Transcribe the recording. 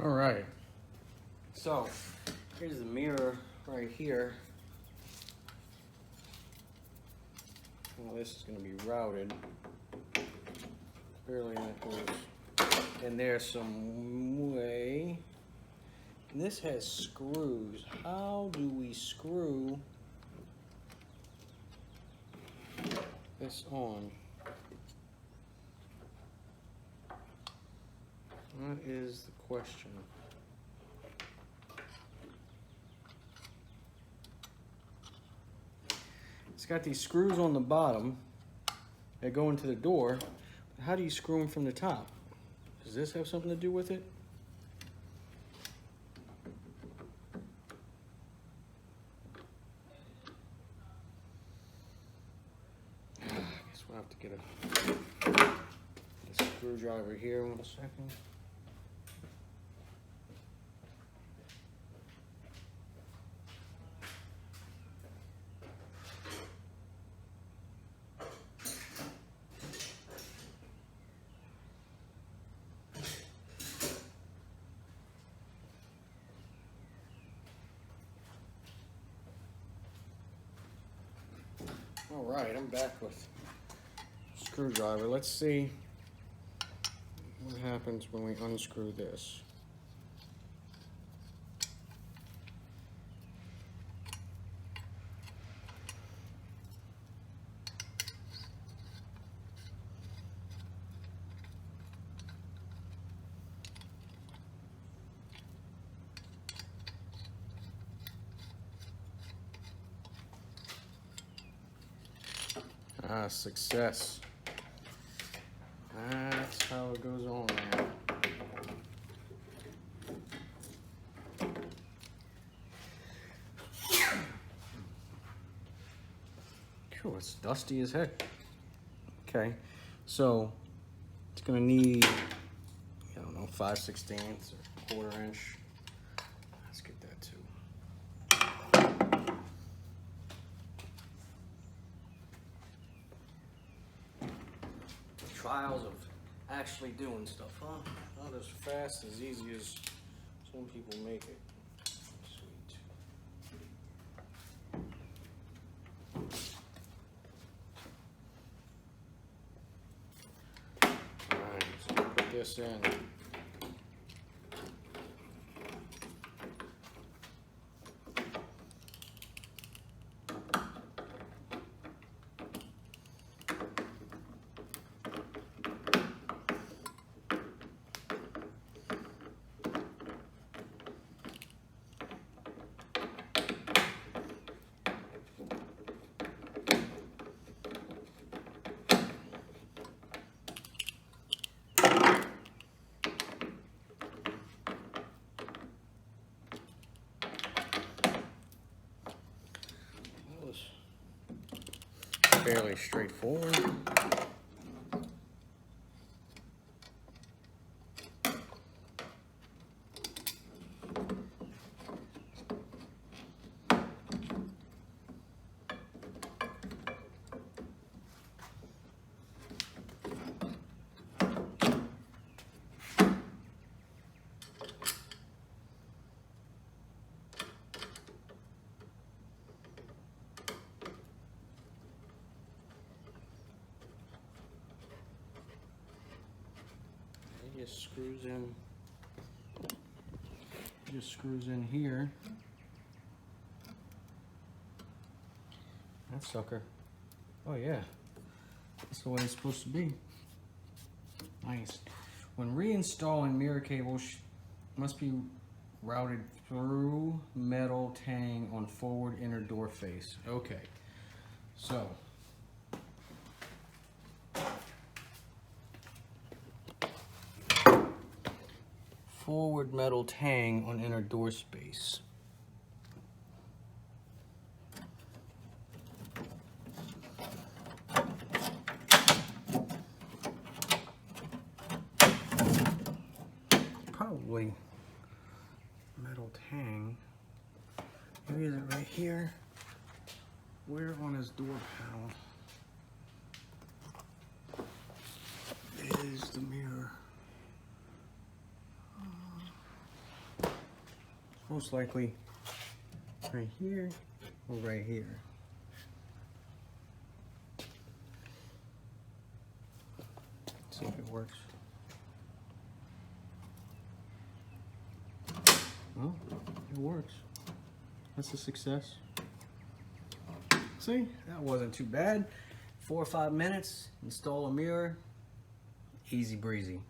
All right. So here's the mirror right here. Well, this is going to be routed. Clearly that goes in there some way. And this has screws. How do we screw this on? That is the question. It's got these screws on the bottom that go into the door. How do you screw them from the top? Does this have something to do with it? I guess we'll have to get a screwdriver here in a second. All right, I'm back with a screwdriver. Let's see what happens when we unscrew this. Ah, success. That's how it goes on now. Cool, it's dusty as heck. Okay, so it's gonna need, I don't know, 5/16 or 1/4 inch. Let's get that too. Trials of actually doing stuff, huh? Not as fast, as easy as some people make it. Sweet. Alright, so put this in. Fairly straightforward. Just screws in here. That sucker. Oh yeah, that's the way it's supposed to be. Nice. When reinstalling, mirror cables must be routed through metal tang on forward inner door face. Okay, so forward metal tang on inner door space. Probably metal tang. Maybe is it right here? Where on his door panel is the mirror? most likely right here or right here. Let's see if it works. Well, it works. That's a success. See, that wasn't too bad. 4 or 5 minutes, install a mirror, easy breezy.